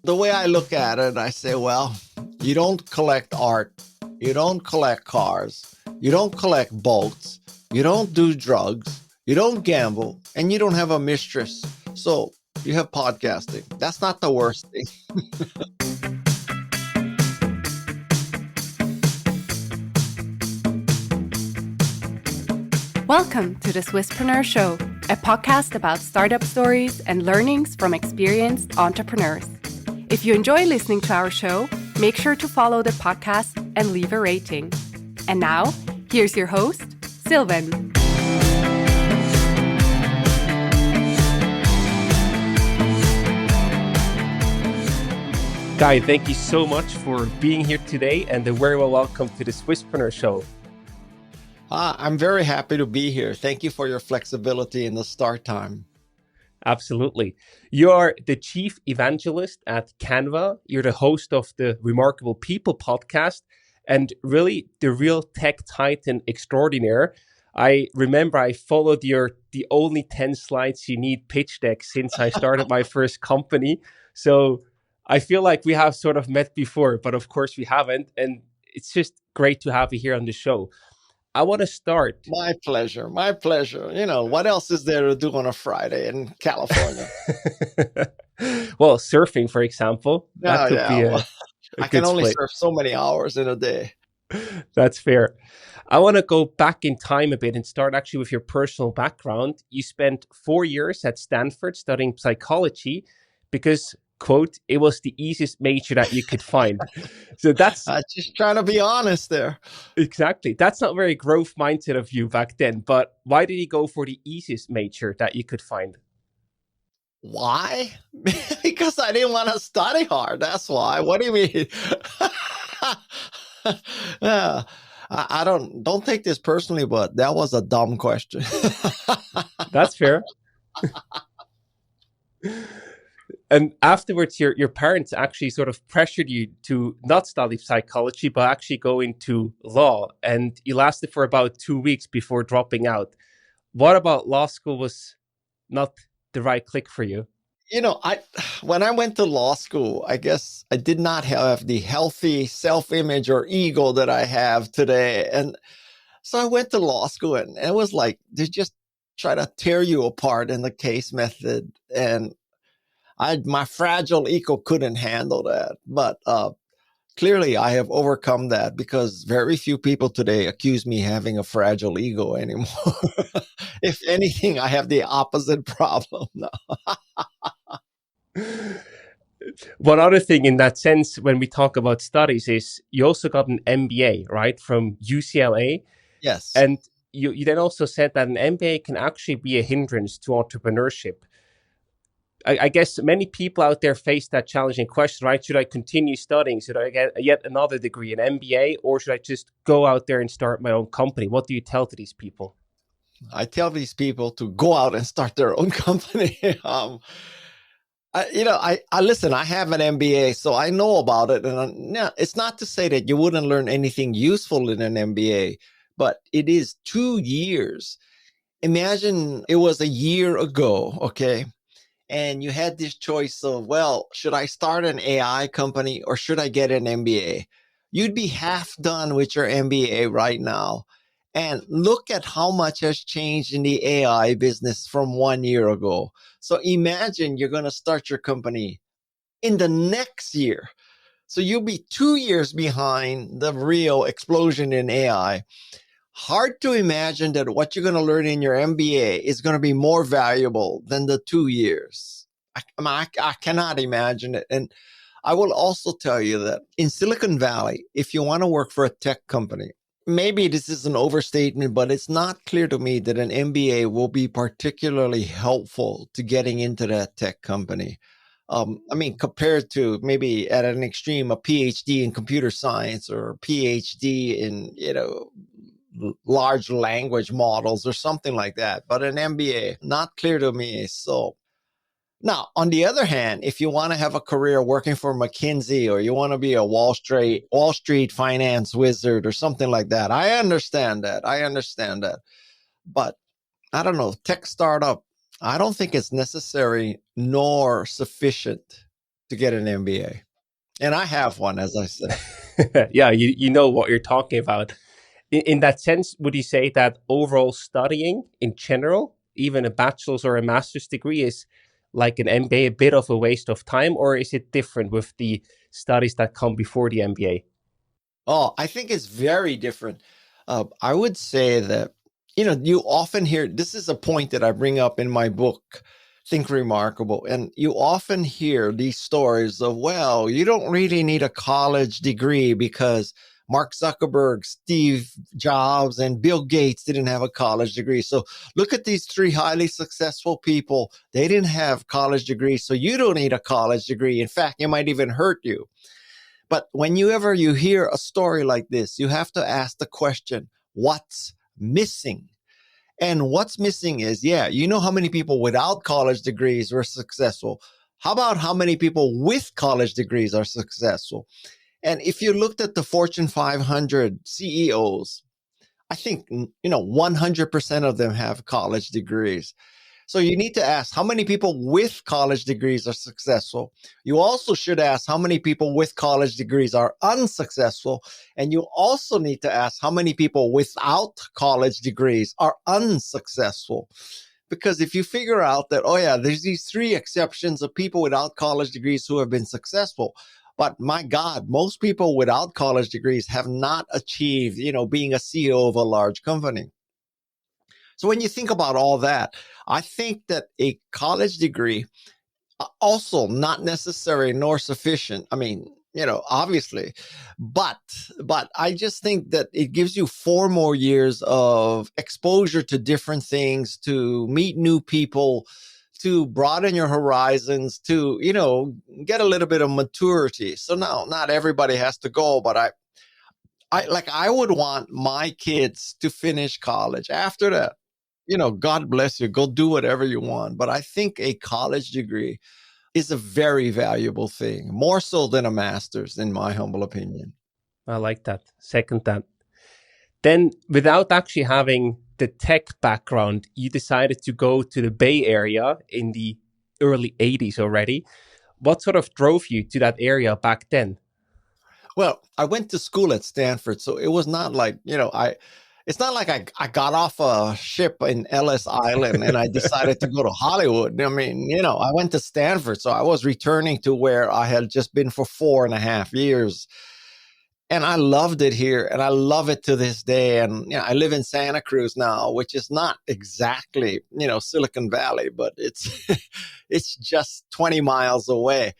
The way I look at it, I say, well, you don't collect art, you don't collect cars, you don't collect boats, you don't do drugs, you don't gamble, and you don't have a mistress. So you have podcasting. That's not the worst thing. Welcome to the Swisspreneur Show, a podcast about startup stories and learnings from experienced entrepreneurs. If you enjoy listening to our show, make sure to follow the podcast and leave a rating. And now, here's your host, Silvan. Guy, thank you so much for being here today and a very well welcome to the Swisspreneur Show. I'm very happy to be here. Thank you for your flexibility in the start time. Absolutely. You are the chief evangelist at Canva. You're the host of the Remarkable People podcast and really the real tech titan extraordinaire. I remember I followed your the only 10 slides you need pitch deck since I started my first company. So I feel like we have sort of met before, but of course we haven't. And it's just great to have you here on the show. I want to start. My pleasure. My pleasure. You know, what else is there to do on a Friday in California? Well, surfing, for example. That could be I can only surf so many hours in a day. That's fair. I want to go back in time a bit and start actually with your personal background. You spent 4 years at Stanford studying psychology because, quote, it was the easiest major that you could find. So that's just trying to be honest there. Exactly. That's not very growth mindset of you back then. But why did you go for the easiest major that you could find? Why? Because I didn't want to study hard. That's why. What do you mean? I don't take this personally, but that was a dumb question. That's fair. And afterwards, your parents actually sort of pressured you to not study psychology, but actually go into law. And you lasted for about 2 weeks before dropping out. What about law school was not the right click for you? You know, when I went to law school, I guess I did not have the healthy self-image or ego that I have today. And so I went to law school and it was like, they just try to tear you apart in the case method. And my fragile ego couldn't handle that. But clearly I have overcome that because very few people today accuse me having a fragile ego anymore. If anything, I have the opposite problem now. One other thing in that sense, when we talk about studies, is you also got an MBA, right, from UCLA. Yes. And you then also said that an MBA can actually be a hindrance to entrepreneurship. I guess many people out there face that challenging question, right? Should I continue studying? Should I get yet another degree, an MBA, or should I just go out there and start my own company? What do you tell to these people? I tell these people to go out and start their own company. Listen, I have an MBA, so I know about it. And it's not to say that you wouldn't learn anything useful in an MBA, but it is 2 years. Imagine it was a year ago, okay? And you had this choice of, well, should I start an AI company or should I get an MBA? You'd be half done with your MBA right now. And look at how much has changed in the AI business from 1 year ago. So imagine you're going to start your company in the next year. So you'll be 2 years behind the real explosion in AI. Hard to imagine that what you're going to learn in your MBA is going to be more valuable than the 2 years. I cannot imagine it. And I will also tell you that in Silicon Valley, if you want to work for a tech company, maybe this is an overstatement, but it's not clear to me that an MBA will be particularly helpful to getting into that tech company. Compared to maybe at an extreme, a PhD in computer science or a PhD in, large language models or something like that. But an MBA, not clear to me. So now, on the other hand, if you want to have a career working for McKinsey or you want to be a Wall Street finance wizard or something like that, I understand that. But I don't know, tech startup, I don't think it's necessary nor sufficient to get an MBA. And I have one, as I said. Yeah, you know what you're talking about. In that sense, would you say that overall studying in general, even a bachelor's or a master's degree, is like an MBA a bit of a waste of time, or is it different with the studies that come before the MBA? Oh, I think it's very different. I would say that, you often hear, this is a point that I bring up in my book, Think Remarkable. And you often hear these stories of, well, you don't really need a college degree because Mark Zuckerberg, Steve Jobs, and Bill Gates didn't have a college degree. So look at these three highly successful people. They didn't have college degrees, so you don't need a college degree. In fact, it might even hurt you. But whenever you hear a story like this, you have to ask the question, what's missing? And what's missing is, you know how many people without college degrees were successful? How about how many people with college degrees are successful? And if you looked at the Fortune 500 CEOs, I think, 100% of them have college degrees. So you need to ask how many people with college degrees are successful. You also should ask how many people with college degrees are unsuccessful. And you also need to ask how many people without college degrees are unsuccessful. Because if you figure out that, there's these three exceptions of people without college degrees who have been successful. But my God, most people without college degrees have not achieved, being a CEO of a large company. So when you think about all that, I think that a college degree also not necessary nor sufficient. I mean, obviously, but I just think that it gives you 4 more years of exposure to different things, to meet new people, to broaden your horizons, to, get a little bit of maturity. So now not everybody has to go, but I would want my kids to finish college. After that, God bless you, go do whatever you want. But I think a college degree is a very valuable thing, more so than a master's, in my humble opinion. I like that. Second that. Then, without actually having the tech background, you decided to go to the Bay Area in the early 80s already. What sort of drove you to that area back then? Well, I went to school at Stanford, so it was not like, it's not like I got off a ship in Ellis Island and I decided to go to Hollywood. I mean, I went to Stanford, so I was returning to where I had just been for 4.5 years. And I loved it here, and I love it to this day. And I live in Santa Cruz now, which is not exactly, Silicon Valley, but it's it's just 20 miles away.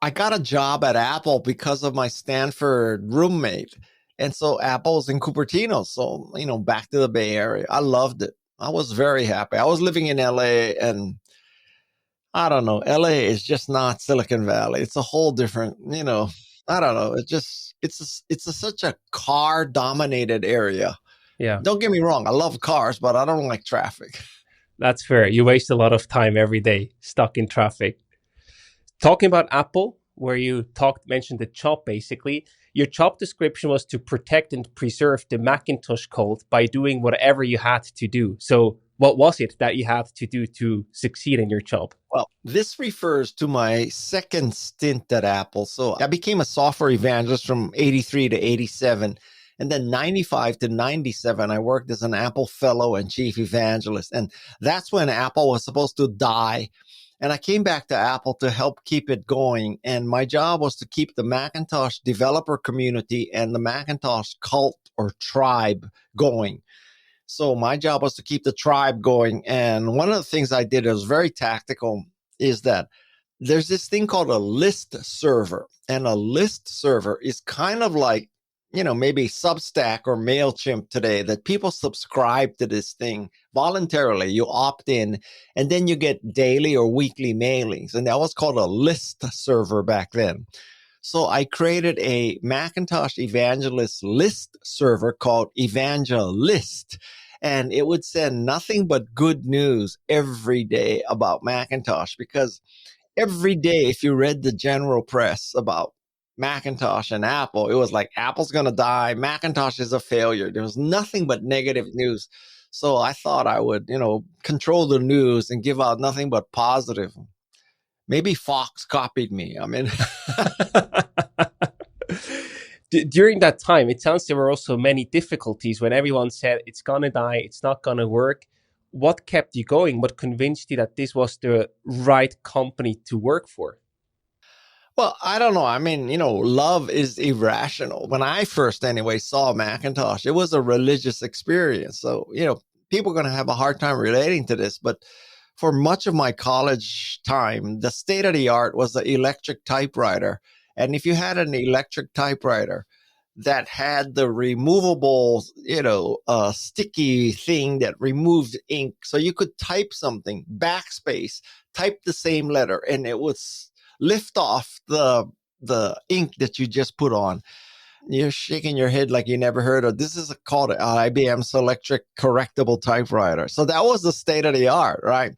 I got a job at Apple because of my Stanford roommate. And so Apple's in Cupertino. So, back to the Bay Area. I loved it. I was very happy. I was living in LA, and I don't know, LA is just not Silicon Valley. It's a whole different, I don't know. It's such a car dominated area. Yeah, Don't get me wrong. I love cars, but I don't like traffic. that's fair. You waste a lot of time every day stuck in traffic. Talking about Apple, where you mentioned the job basically, your job description was to protect and preserve the Macintosh code by doing whatever you had to do. So what was it that you had to do to succeed in your job? Well, this refers to my second stint at Apple. So I became a software evangelist from 83 to 87. And then 95 to 97, I worked as an Apple fellow and chief evangelist. And that's when Apple was supposed to die. And I came back to Apple to help keep it going. And my job was to keep the Macintosh developer community and the Macintosh cult or tribe going. So my job was to keep the tribe going. And one of the things I did that was very tactical is that there's this thing called a list server. And a list server is kind of like, maybe Substack or MailChimp today, that people subscribe to this thing voluntarily. You opt in, and then you get daily or weekly mailings. And that was called a list server back then. So I created a Macintosh evangelist list server called Evangelist. And it would send nothing but good news every day about Macintosh, because every day, if you read the general press about Macintosh and Apple, it was like, Apple's going to die. Macintosh is a failure. There was nothing but negative news. So I thought I would, control the news and give out nothing but positive. Maybe Fox copied me. I mean, During that time, it sounds there were also many difficulties when everyone said it's going to die, it's not going to work. What kept you going? What convinced you that this was the right company to work for? well, I don't know. I mean, love is irrational. When I first, anyway, saw Macintosh, it was a religious experience. So, people are going to have a hard time relating to this. But for much of my college time, the state of the art was the electric typewriter. And if you had an electric typewriter that had the removable, sticky thing that removed ink, so you could type something, backspace, type the same letter, and it would lift off the ink that you just put on. You're shaking your head like you never heard of. This is called an IBM Selectric correctable typewriter. So that was the state of the art, right?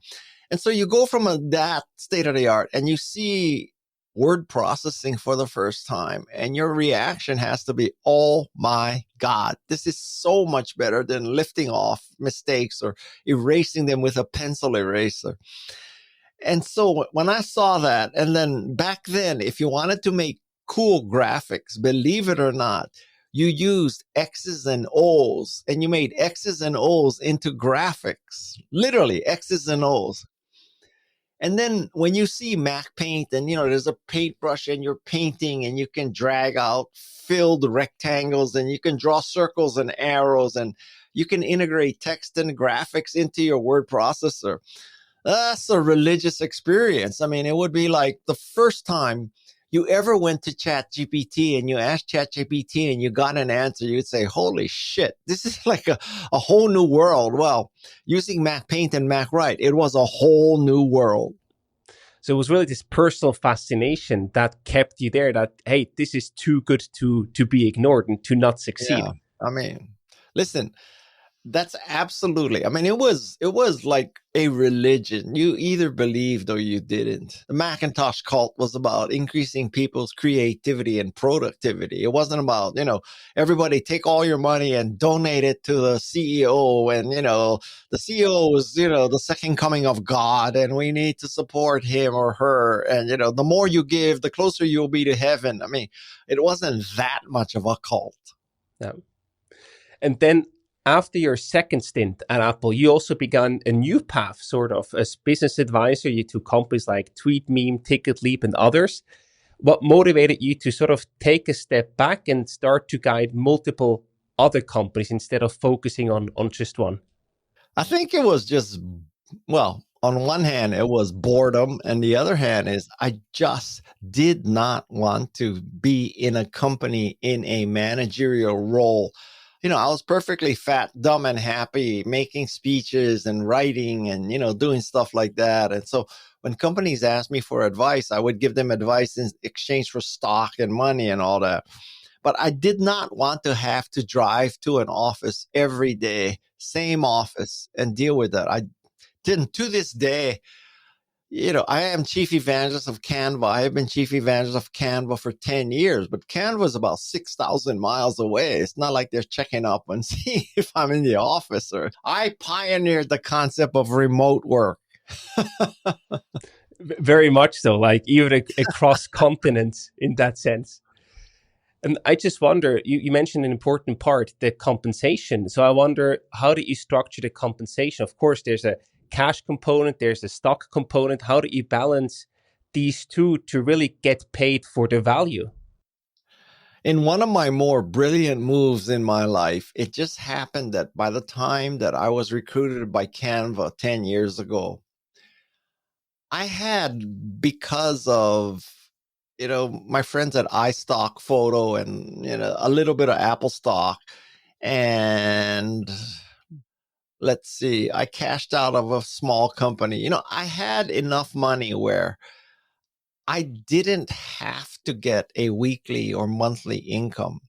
And so you go from that state of the art and you see word processing for the first time, and your reaction has to be, oh my God, this is so much better than lifting off mistakes or erasing them with a pencil eraser. And so when I saw that, and then back then, if you wanted to make cool graphics, believe it or not, you used X's and O's, and you made X's and O's into graphics, literally X's and O's. And then when you see Mac Paint and, there's a paintbrush and you're painting and you can drag out filled rectangles and you can draw circles and arrows and you can integrate text and graphics into your word processor. That's a religious experience. I mean, it would be like the first time you ever went to ChatGPT and you asked ChatGPT and you got an answer, you'd say, holy shit, this is like a whole new world. Well, using Mac Paint and Mac Write, it was a whole new world. So it was really this personal fascination that kept you there, that, hey, this is too good to be ignored and to not succeed. Yeah. I mean, listen, that's absolutely. I mean, it was like a religion. You either believed or you didn't. The Macintosh cult was about increasing people's creativity and productivity. It wasn't about, everybody take all your money and donate it to the CEO. And, the CEO is, the second coming of God, and we need to support him or her. And, the more you give, the closer you'll be to heaven. I mean, it wasn't that much of a cult. No. And then after your second stint at Apple, you also began a new path, sort of, as business advisor to companies like TweetMeme, TicketLeap, and others. What motivated you to sort of take a step back and start to guide multiple other companies instead of focusing on just one? I think it was just, well, on one hand, it was boredom. And the other hand is I just did not want to be in a company in a managerial role. I was perfectly fat, dumb, and happy making speeches and writing and, doing stuff like that. And so when companies asked me for advice, I would give them advice in exchange for stock and money and all that. But I did not want to have to drive to an office every day, same office, and deal with that. I didn't. To this day, I am chief evangelist of Canva. I have been chief evangelist of Canva for 10 years, but Canva is about 6,000 miles away. It's not like they're checking up and see if I'm in the office. Or I pioneered the concept of remote work. Very much so, like even across continents in that sense. And I just wonder, you mentioned an important part, the compensation. So I wonder, how do you structure the compensation? Of course, there's a cash component, there's a stock component. How do you balance these two to really get paid for the value? In one of my more brilliant moves in my life, it just happened that by the time that I was recruited by Canva 10 years ago, I had, because of, my friends at iStock Photo and, a little bit of Apple stock, and let's see, I cashed out of a small company. I had enough money where I didn't have to get a weekly or monthly income.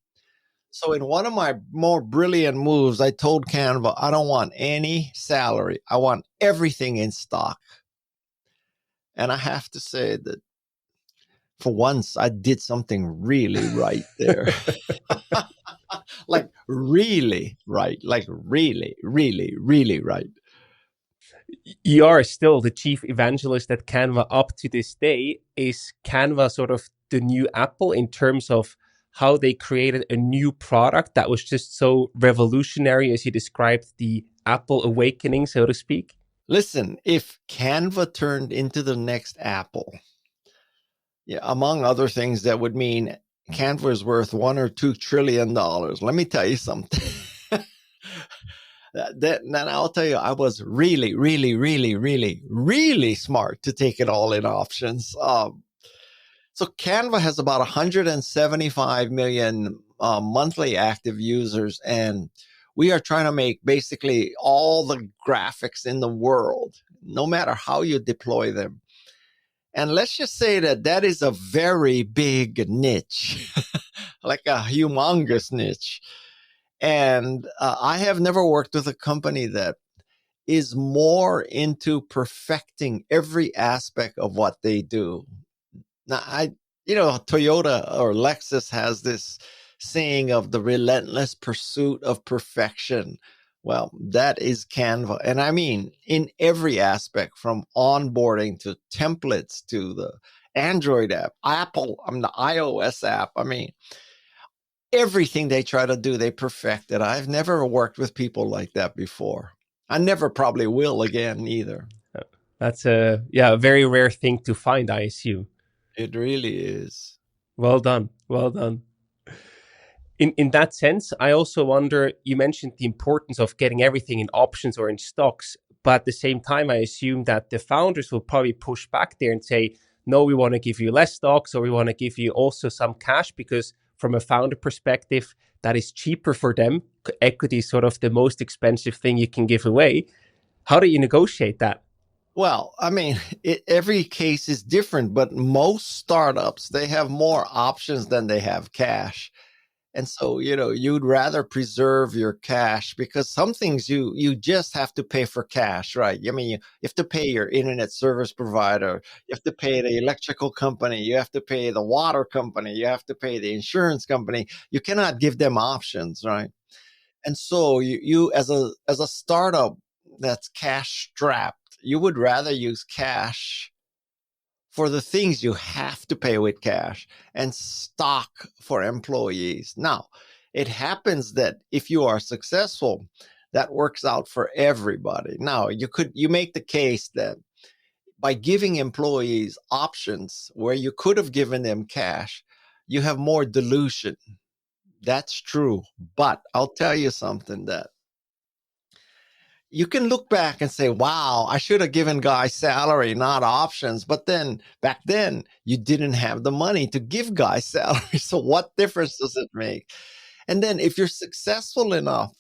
So in one of my more brilliant moves, I told Canva, I don't want any salary. I want everything in stock. And I have to say that for once, I did something really right there. Like really right. Like really, really, really right. You are still the chief evangelist at Canva up to this day. Is Canva sort of the new Apple in terms of how they created a new product that was just so revolutionary, as you described the Apple awakening, so to speak? Listen, if Canva turned into the next Apple, yeah, among other things, that would mean Canva is worth $1 or $2 trillion. Let me tell you something. Then I'll tell you, I was really, really, really, really, really smart to take it all in options. So Canva has about 175 million monthly active users, and we are trying to make basically all the graphics in the world, no matter how you deploy them. And let's just say that that is a very big niche, like a humongous niche. And I have never worked with a company that is more into perfecting every aspect of what they do. Now, Toyota or Lexus has this saying of the relentless pursuit of perfection. Well, that is Canva. And I mean, in every aspect, from onboarding to templates to the Android app, Apple, the iOS app. I mean, everything they try to do, they perfect it. I've never worked with people like that before. I never probably will again either. That's a very rare thing to find, I assume. It really is. Well done. Well done. In that sense, I also wonder, you mentioned the importance of getting everything in options or in stocks, but at the same time, I assume that the founders will probably push back there and say, no, we want to give you less stocks, or we want to give you also some cash, because from a founder perspective, that is cheaper for them. Equity is sort of the most expensive thing you can give away. How do you negotiate that? Well, I mean, every case is different, but most startups, they have more options than they have cash. And so, you'd rather preserve your cash, because some things you just have to pay for cash, right? I mean, you have to pay your internet service provider, you have to pay the electrical company, you have to pay the water company, you have to pay the insurance company. You cannot give them options, right? And so you as a startup that's cash strapped, you would rather use cash for the things you have to pay with cash and stock for employees. Now, it happens that if you are successful, that works out for everybody. Now, you make the case that by giving employees options where you could have given them cash, you have more dilution. That's true. But I'll tell you something, that you can look back and say, wow, I should have given Guy salary, not options. But then back then, you didn't have the money to give Guy salary. So what difference does it make? And then if you're successful enough,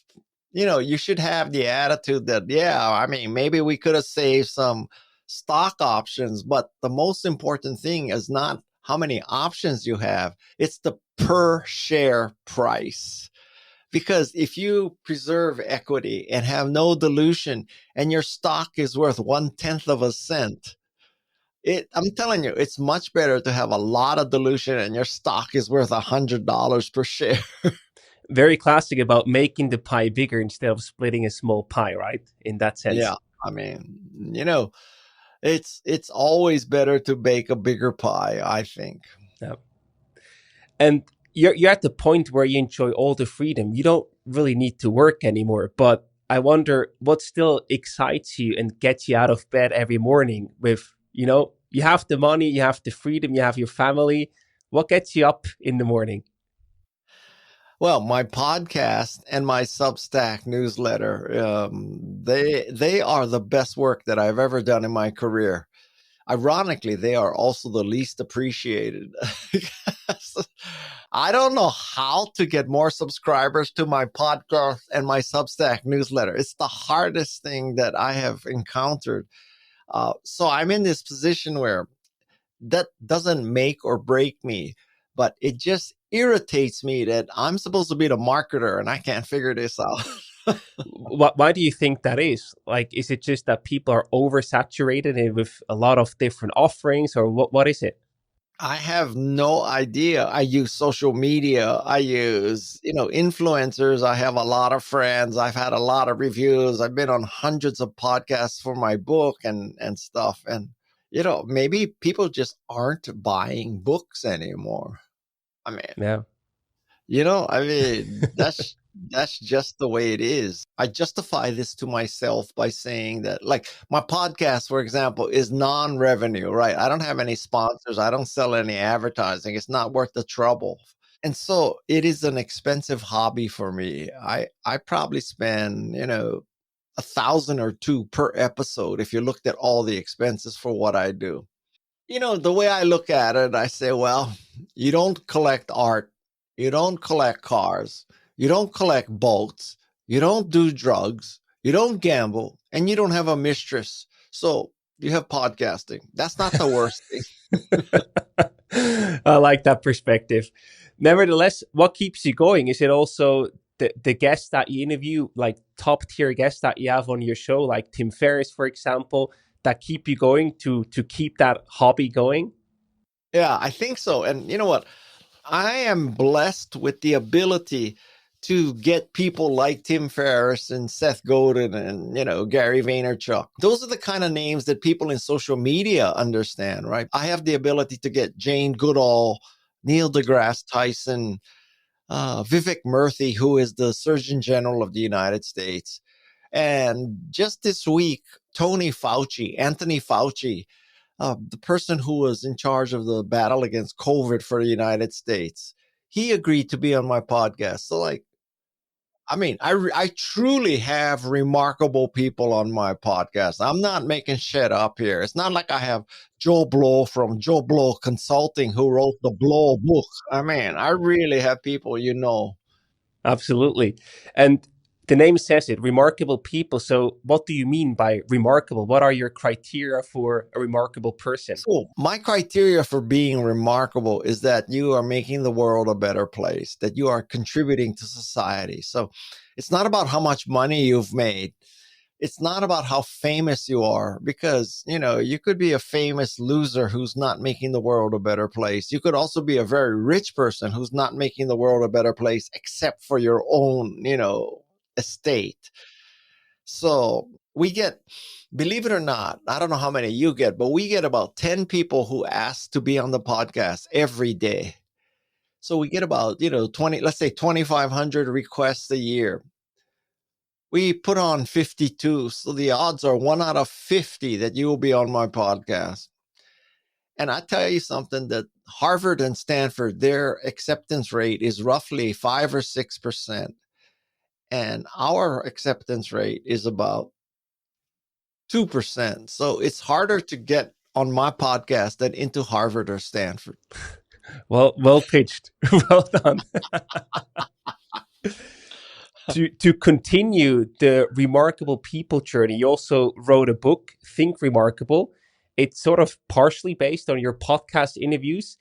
you should have the attitude that, I mean, maybe we could have saved some stock options. But the most important thing is not how many options you have. It's the per share price. Because if you preserve equity and have no dilution and your stock is worth 1/10 of a cent, I'm telling you, it's much better to have a lot of dilution and your stock is worth $100 per share. Very classic about making the pie bigger instead of splitting a small pie, right? In that sense. Yeah. I mean, it's always better to bake a bigger pie, I think. Yeah. And you're at the point where you enjoy all the freedom. You don't really need to work anymore. But I wonder what still excites you and gets you out of bed every morning with, you have the money, you have the freedom, you have your family. What gets you up in the morning? Well, my podcast and my Substack newsletter, they are the best work that I've ever done in my career. Ironically, they are also the least appreciated. I don't know how to get more subscribers to my podcast and my Substack newsletter. It's the hardest thing that I have encountered. So I'm in this position where that doesn't make or break me, but it just irritates me that I'm supposed to be the marketer and I can't figure this out. Why do you think that is? Like, is it just that people are oversaturated with a lot of different offerings, or what is it? I have no idea. I use social media. I use, influencers. I have a lot of friends. I've had a lot of reviews. I've been on hundreds of podcasts for my book and stuff. And, maybe people just aren't buying books anymore. I mean, Yeah. that's just the way it is. I justify this to myself by saying that, like, my podcast, for example, is non-revenue, right? I don't have any sponsors. I don't sell any advertising. It's not worth the trouble. And so it is an expensive hobby for me. I probably spend, 1,000 or two per episode if you looked at all the expenses for what I do. The way I look at it, I say, well, you don't collect art. You don't collect cars. You don't collect boats. You don't do drugs. You don't gamble. And you don't have a mistress. So you have podcasting. That's not the worst thing. I like that perspective. Nevertheless, what keeps you going? Is it also the guests that you interview, like top tier guests that you have on your show, like Tim Ferriss, for example, that keep you going to keep that hobby going? Yeah, I think so. And you know what? I am blessed with the ability to get people like Tim Ferriss and Seth Godin and, Gary Vaynerchuk. Those are the kind of names that people in social media understand, right? I have the ability to get Jane Goodall, Neil deGrasse Tyson, Vivek Murthy, who is the Surgeon General of the United States. And just this week, Anthony Fauci, the person who was in charge of the battle against COVID for the United States, he agreed to be on my podcast. So, I truly have remarkable people on my podcast. I'm not making shit up here. It's not like I have Joe Blow from Joe Blow Consulting who wrote the Blow book. I really have people, Absolutely. And the name says it, remarkable people. So what do you mean by remarkable? What are your criteria for a remarkable person? So my criteria for being remarkable is that you are making the world a better place, that you are contributing to society. So it's not about how much money you've made. It's not about how famous you are, because, you could be a famous loser who's not making the world a better place. You could also be a very rich person who's not making the world a better place, except for your own, estate. So we get, believe it or not, I don't know how many you get, but we get about 10 people who ask to be on the podcast every day. So we get about, 20, let's say 2,500 requests a year. We put on 52. So the odds are 1 out of 50 that you will be on my podcast. And I tell you something, that Harvard and Stanford, their acceptance rate is roughly 5 or 6%. And our acceptance rate is about 2%. So it's harder to get on my podcast than into Harvard or Stanford. Well pitched. Well done. To continue the remarkable people journey, you also wrote a book, Think Remarkable. It's sort of partially based on your podcast interviews.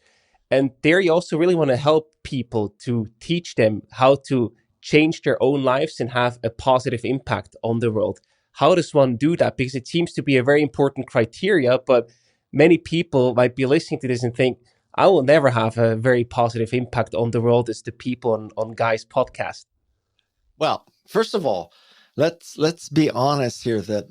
And there you also really want to help people to teach them how to change their own lives and have a positive impact on the world. How does one do that? Because it seems to be a very important criteria, but many people might be listening to this and think, I will never have a very positive impact on the world as the people on Guy's podcast. Well, first of all, let's be honest here that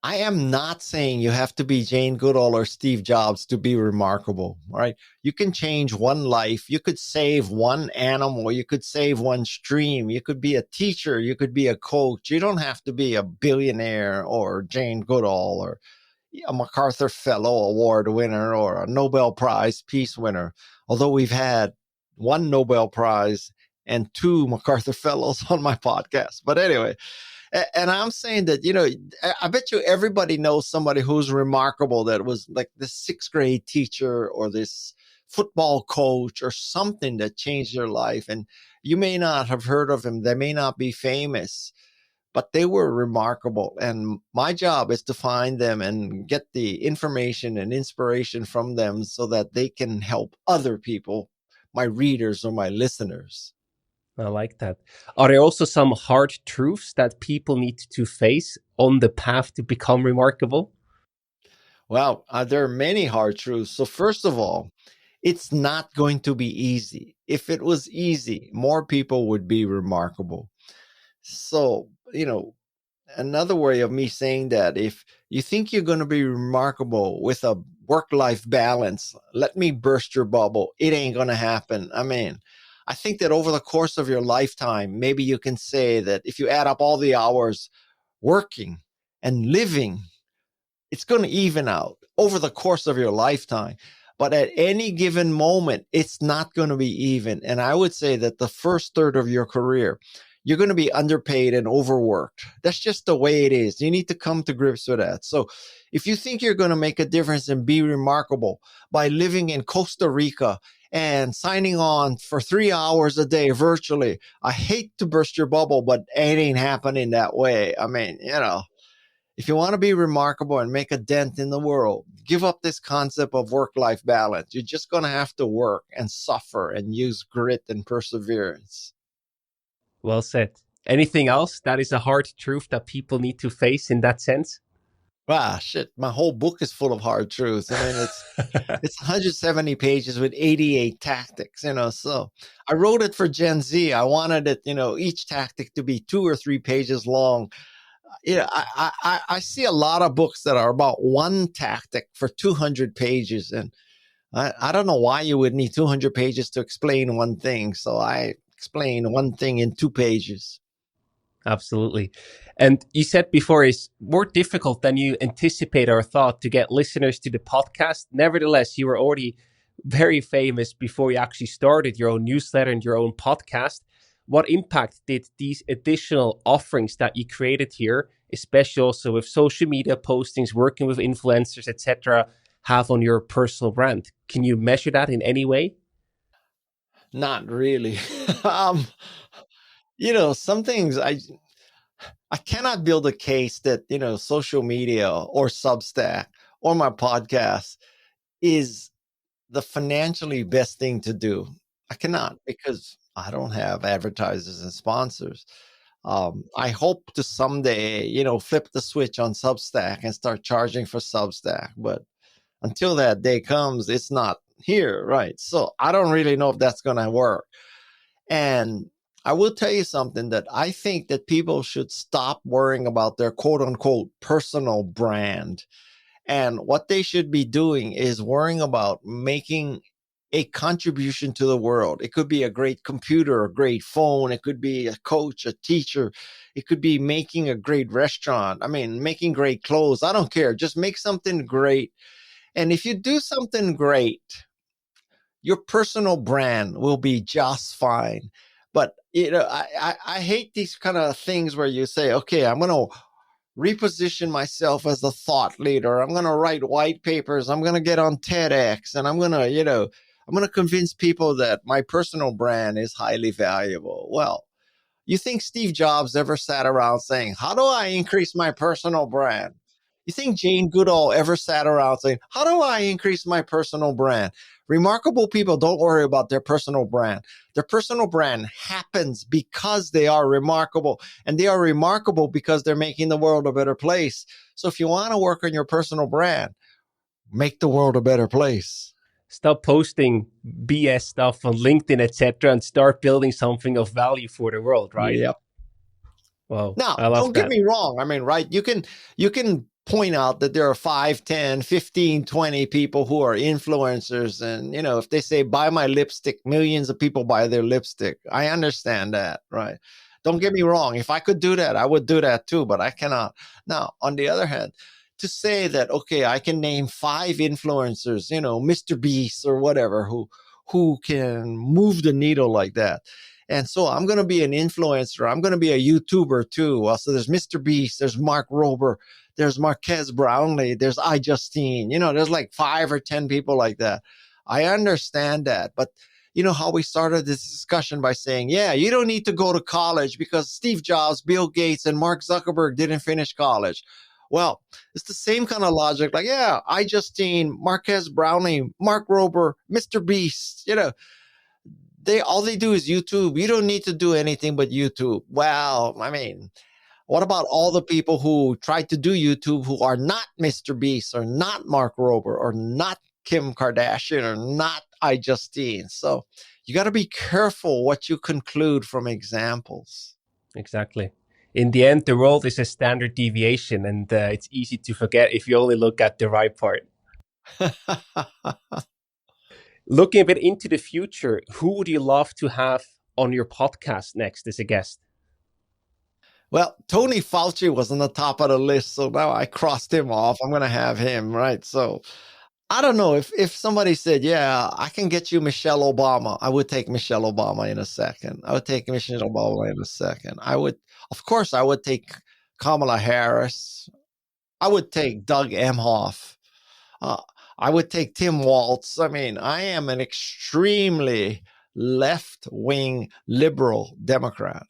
I am not saying you have to be Jane Goodall or Steve Jobs to be remarkable, right? You can change one life. You could save one animal. You could save one stream. You could be a teacher. You could be a coach. You don't have to be a billionaire or Jane Goodall or a MacArthur Fellow Award winner or a Nobel Prize Peace winner. Although we've had one Nobel Prize and 2 MacArthur Fellows on my podcast. But anyway, and I'm saying that, I bet you everybody knows somebody who's remarkable that was like this 6th grade teacher or this football coach or something that changed their life. And you may not have heard of them. They may not be famous, but they were remarkable. And my job is to find them and get the information and inspiration from them so that they can help other people, my readers or my listeners. I like that. Are there also some hard truths that people need to face on the path to become remarkable? Well, there are many hard truths. So first of all, It's not going to be easy. If it was easy, more people would be remarkable. So, another way of me saying that, if you think you're going to be remarkable with a work-life balance, let me burst your bubble. It ain't going to happen. I mean, I think that over the course of your lifetime, maybe you can say that if you add up all the hours working and living, it's going to even out over the course of your lifetime. But at any given moment, it's not going to be even. And I would say that the first third of your career, you're going to be underpaid and overworked. That's just the way it is. You need to come to grips with that. So if you think you're going to make a difference and be remarkable by living in Costa Rica and signing on for 3 hours a day virtually, I hate to burst your bubble, but it ain't happening that way. I mean, if you want to be remarkable and make a dent in the world, give up this concept of work-life balance. You're just going to have to work and suffer and use grit and perseverance. Well said. Anything else that is a hard truth that people need to face in that sense? Shit. My whole book is full of hard truths. I mean, it's 170 pages with 88 tactics, so I wrote it for Gen Z. I wanted it, each tactic to be 2 or 3 pages long. I see a lot of books that are about one tactic for 200 pages. And I don't know why you would need 200 pages to explain one thing. So I explain one thing in 2 pages. Absolutely. And you said before it's more difficult than you anticipate or thought to get listeners to the podcast. Nevertheless, you were already very famous before you actually started your own newsletter and your own podcast. What impact did these additional offerings that you created here, especially also with social media postings, working with influencers, etc., have on your personal brand? Can you measure that in any way? Not really. Some things I cannot build a case that, social media or Substack or my podcast is the financially best thing to do. I cannot, because I don't have advertisers and sponsors. I hope to someday, flip the switch on Substack and start charging for Substack. But until that day comes, it's not here, right? So I don't really know if that's going to work. And I will tell you something, that I think that people should stop worrying about their quote unquote personal brand. And what they should be doing is worrying about making a contribution to the world. It could be a great computer, a great phone. It could be a coach, a teacher. It could be making a great restaurant. I mean, making great clothes. I don't care. Just make something great. And if you do something great, your personal brand will be just fine. But, I hate these kind of things where you say, okay, I'm going to reposition myself as a thought leader. I'm going to write white papers. I'm going to get on TEDx, and I'm going to convince people that my personal brand is highly valuable. Well, you think Steve Jobs ever sat around saying, how do I increase my personal brand? You think Jane Goodall ever sat around saying, how do I increase my personal brand? Remarkable people don't worry about their personal brand. Their personal brand happens because they are remarkable, and they are remarkable because they're making the world a better place. So if you want to work on your personal brand, make the world a better place. Stop posting BS stuff on LinkedIn, etc., and start building something of value for the world, right? Yep. Wow. Now, I love don't that. get me wrong. I mean, right, you can point out that there are 5, 10, 15, 20 people who are influencers. And, if they say, buy my lipstick, millions of people buy their lipstick. I understand that, right? Don't get me wrong. If I could do that, I would do that too, but I cannot. Now, on the other hand, to say that, okay, I can name 5 influencers, Mr. Beast or whatever, who can move the needle like that. And so I'm going to be an influencer. I'm going to be a YouTuber too. Well, so there's Mr. Beast, there's Mark Rober, there's Marquez Brownlee, there's iJustine. There's like 5 or 10 people like that. I understand that. But how we started this discussion by saying, yeah, you don't need to go to college because Steve Jobs, Bill Gates, and Mark Zuckerberg didn't finish college. Well, it's the same kind of logic. Like, yeah, iJustine, Marquez Brownlee, Mark Rober, Mr. Beast, all they do is YouTube. You don't need to do anything but YouTube. Well, I mean, what about all the people who tried to do YouTube who are not Mr. Beast or not Mark Rober or not Kim Kardashian or not iJustine. So you got to be careful what you conclude from examples. Exactly. In the end, the world is a standard deviation, and it's easy to forget if you only look at the right part. Looking a bit into the future, who would you love to have on your podcast next as a guest? Well, Tony Fauci was on the top of the list, so now I crossed him off. I'm going to have him, right? So I don't know if somebody said, yeah, I can get you Michelle Obama. I would take Michelle Obama in a second. I would take Michelle Obama in a second. Of course, I would take Kamala Harris. I would take Doug Emhoff. I would take Tim Walz. I mean, I am an extremely left-wing liberal Democrat.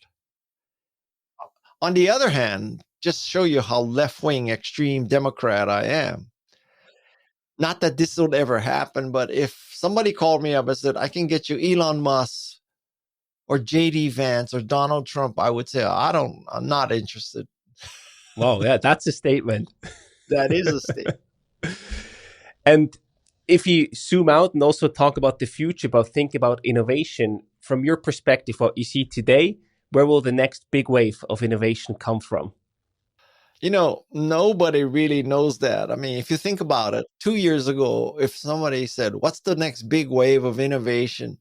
On the other hand, just show you how left-wing extreme Democrat I am. Not that this would ever happen, but if somebody called me up and said, I can get you Elon Musk or JD Vance or Donald Trump, I would say, I'm not interested. Wow, yeah, that's a statement. That is a statement. And if you zoom out and also talk about the future, think about innovation, from your perspective, what you see today, where will the next big wave of innovation come from? Nobody really knows that. I mean, if you think about it, 2 years ago, if somebody said, what's the next big wave of innovation?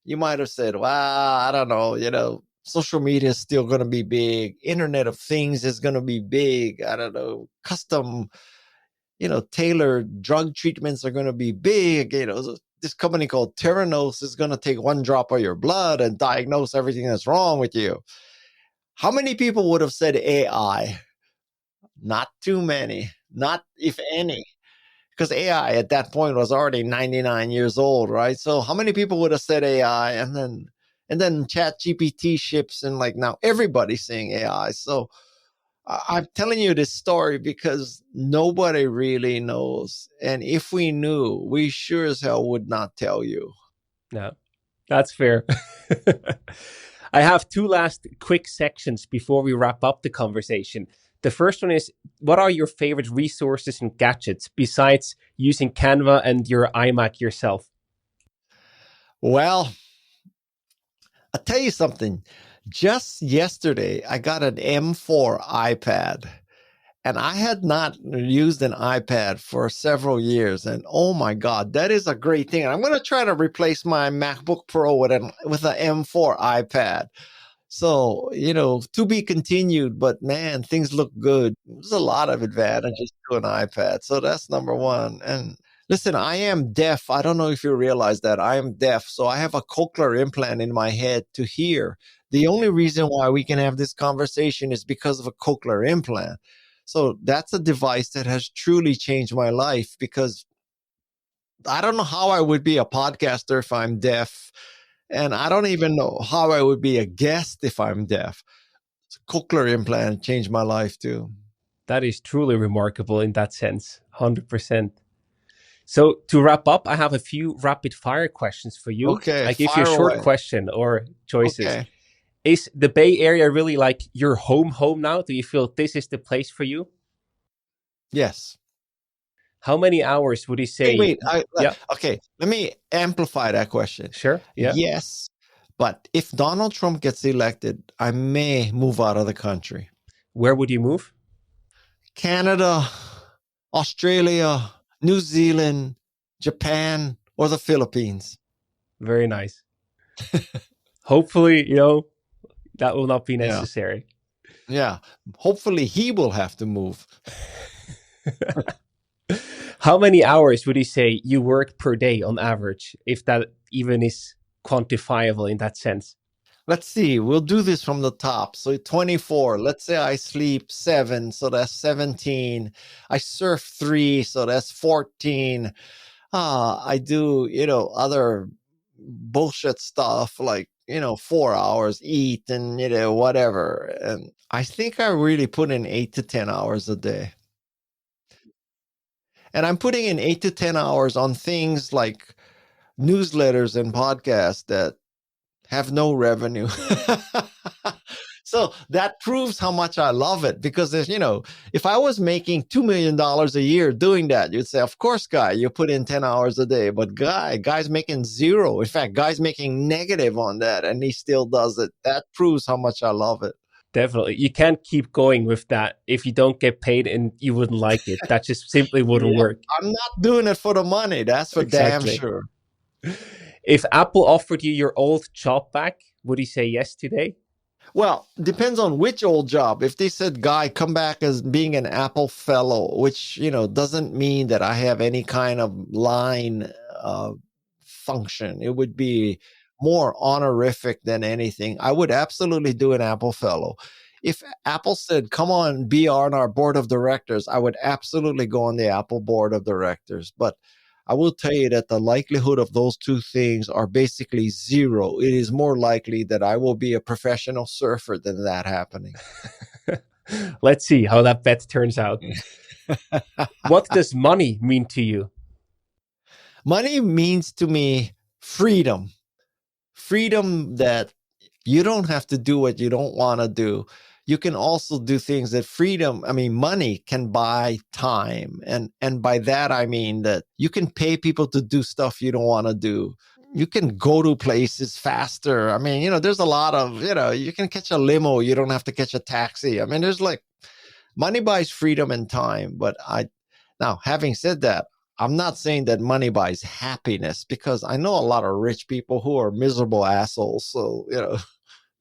You might have said, well, I don't know, social media is still going to be big. Internet of Things is going to be big. I don't know, custom, tailored drug treatments are going to be big. This company called Theranos is going to take one drop of your blood and diagnose everything that's wrong with you. How many people would have said AI? Not too many, not if any, because AI at that point was already 99 years old, right? So how many people would have said AI, and then ChatGPT ships, and like now everybody's saying AI. So I'm telling you this story because nobody really knows, and if we knew, we sure as hell would not tell you. No, that's fair. I have two last quick sections before we wrap up the conversation. The first one is, what are your favorite resources and gadgets besides using Canva and your iMac yourself? Well, I'll tell you something. Just yesterday, I got an M4 iPad, and I had not used an iPad for several years. And oh my God, that is a great thing. And I'm going to try to replace my MacBook Pro with an M4 iPad. So, to be continued, but man, things look good. There's a lot of advantages to an iPad. So that's number one. And listen, I am deaf. I don't know if you realize that I am deaf. So I have a cochlear implant in my head to hear. The only reason why we can have this conversation is because of a cochlear implant. So that's a device that has truly changed my life, because I don't know how I would be a podcaster if I'm deaf. And I don't even know how I would be a guest if I'm deaf. Cochlear implant changed my life too. That is truly remarkable in that sense, 100%. So to wrap up, I have a few rapid fire questions for you. Okay, I give you a short question or choices. Okay. Is the Bay Area really like your home now? Do you feel this is the place for you? Yes. How many hours would you say? Okay, let me amplify that question. Sure. Yeah. Yes, but if Donald Trump gets elected, I may move out of the country. Where would you move? Canada, Australia, New Zealand, Japan, or the Philippines. Very nice. Hopefully, that will not be necessary. Yeah. Hopefully he will have to move. How many hours would you say you work per day on average, if that even is quantifiable in that sense? Let's see. We'll do this from the top. So 24. Let's say I sleep 7, so that's 17. I surf 3, so that's 14. I do, other bullshit stuff like, 4 hours, eat and, whatever. And I think I really put in 8 to 10 hours a day. And I'm putting in 8 to 10 hours on things like newsletters and podcasts that have no revenue. So that proves how much I love it, because if I was making $2 million a year doing that, you'd say, of course, Guy, you put in 10 hours a day. But Guy's making zero. In fact, Guy's making negative on that, and he still does it. That proves how much I love it. Definitely. You can't keep going with that if you don't get paid and you wouldn't like it. That just simply wouldn't work. I'm not doing it for the money. That's for damn sure. If Apple offered you your old job back, would you say yes today? Well, depends on which old job. If they said, Guy, come back as being an Apple fellow, which, doesn't mean that I have any kind of line function. It would be more honorific than anything. I would absolutely do an Apple fellow. If Apple said, come on, be on our board of directors, I would absolutely go on the Apple board of directors. But I will tell you that the likelihood of those two things are basically zero. It is more likely that I will be a professional surfer than that happening. Let's see how that bet turns out. What does money mean to you? Money means to me freedom. Freedom that you don't have to do what you don't want to do. You can also do things that money can buy time. And by that, I mean that you can pay people to do stuff you don't want to do. You can go to places faster. There's a lot of, you can catch a limo. You don't have to catch a taxi. There's money buys freedom and time. But now, having said that, I'm not saying that money buys happiness, because I know a lot of rich people who are miserable assholes. So,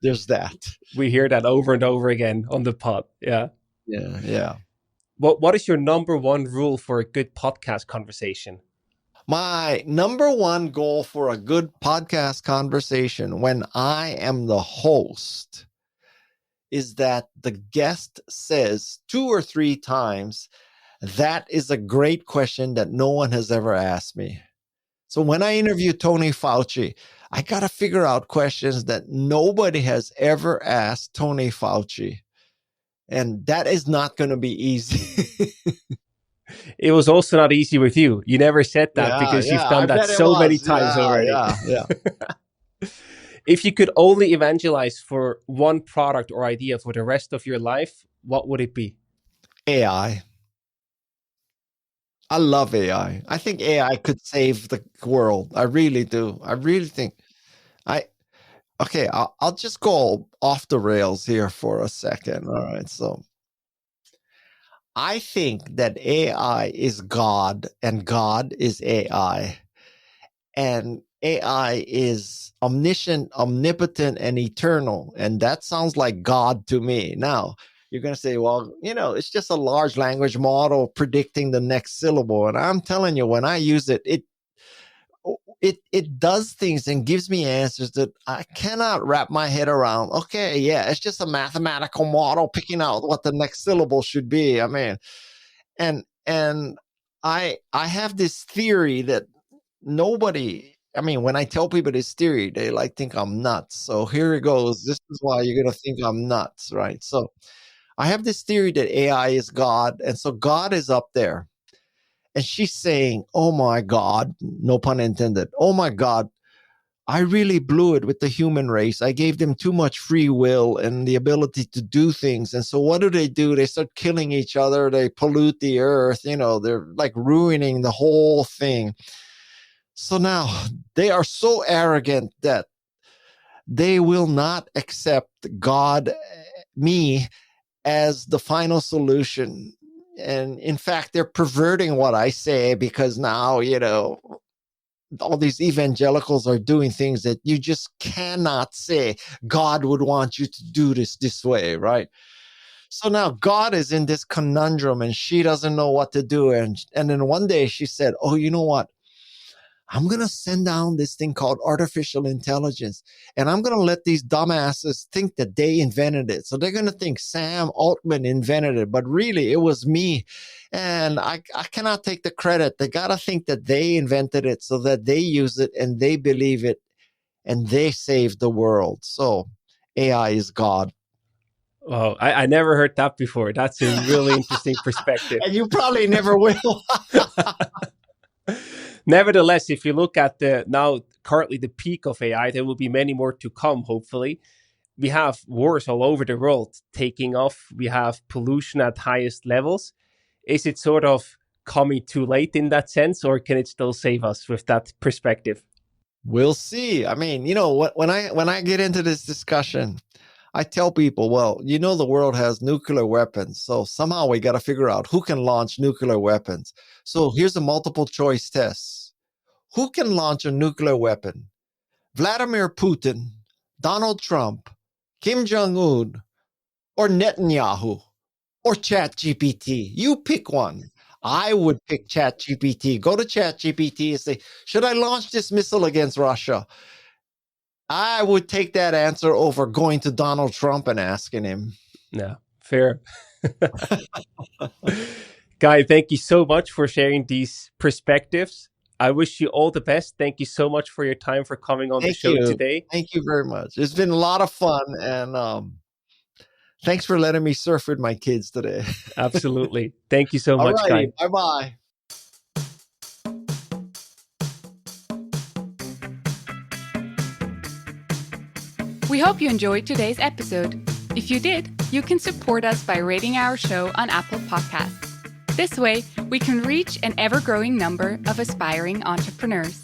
there's that. We hear that over and over again on the pod. Yeah. What is your number one rule for a good podcast conversation? My number one goal for a good podcast conversation when I am the host is that the guest says 2 or 3 times, that is a great question that no one has ever asked me. So when I interview Tony Fauci, I got to figure out questions that nobody has ever asked Tony Fauci. And that is not going to be easy. It was also not easy with you. You never said that because you've done that so many times already. Yeah. If you could only evangelize for one product or idea for the rest of your life, what would it be? AI. I love AI. I think AI could save the world. I really do. I really think. I'll just go off the rails here for a second. All right. So I think that AI is God and God is AI. And AI is omniscient, omnipotent, and eternal. And that sounds like God to me. Now, you're going to say, well, it's just a large language model predicting the next syllable. And I'm telling you, when I use it, it does things and gives me answers that I cannot wrap my head around. Okay, yeah, it's just a mathematical model picking out what the next syllable should be. And I have this theory that nobody, when I tell people this theory, they think I'm nuts. So here it goes. This is why you're going to think I'm nuts, right? So I have this theory that AI is God. And so God is up there. And she's saying, oh my God, no pun intended. Oh my God, I really blew it with the human race. I gave them too much free will and the ability to do things. And so what do? They start killing each other. They pollute the earth. They're ruining the whole thing. So now they are so arrogant that they will not accept God, me, as the final solution. And in fact, they're perverting what I say, because now, all these evangelicals are doing things that you just cannot say. God would want you to do this way, right? So now God is in this conundrum and she doesn't know what to do. And then one day she said, oh, you know what? I'm going to send down this thing called artificial intelligence, and I'm going to let these dumbasses think that they invented it. So they're going to think Sam Altman invented it, but really it was me. And I cannot take the credit. They got to think that they invented it so that they use it and they believe it and they save the world. So AI is God. Oh, I never heard that before. That's a really interesting perspective. And you probably never will. Nevertheless, if you look at currently the peak of AI, there will be many more to come, hopefully. we have wars all over the world taking off. We have pollution at highest levels. Is it sort of coming too late in that sense, or can it still save us with that perspective? We'll see. I mean, when I get into this discussion, I tell people, well, the world has nuclear weapons. So somehow we got to figure out who can launch nuclear weapons. So here's a multiple choice test. Who can launch a nuclear weapon? Vladimir Putin, Donald Trump, Kim Jong-un, or Netanyahu, or ChatGPT? You pick one. I would pick ChatGPT. Go to ChatGPT and say, should I launch this missile against Russia? I would take that answer over going to Donald Trump and asking him. Yeah, fair. Guy, thank you so much for sharing these perspectives. I wish you all the best. Thank you so much for your time, for coming on the show today. Thank you very much. It's been a lot of fun. And thanks for letting me surf with my kids today. Absolutely. Thank you so much, Guy. Bye-bye. We hope you enjoyed today's episode. If you did, you can support us by rating our show on Apple Podcasts. This way, we can reach an ever-growing number of aspiring entrepreneurs.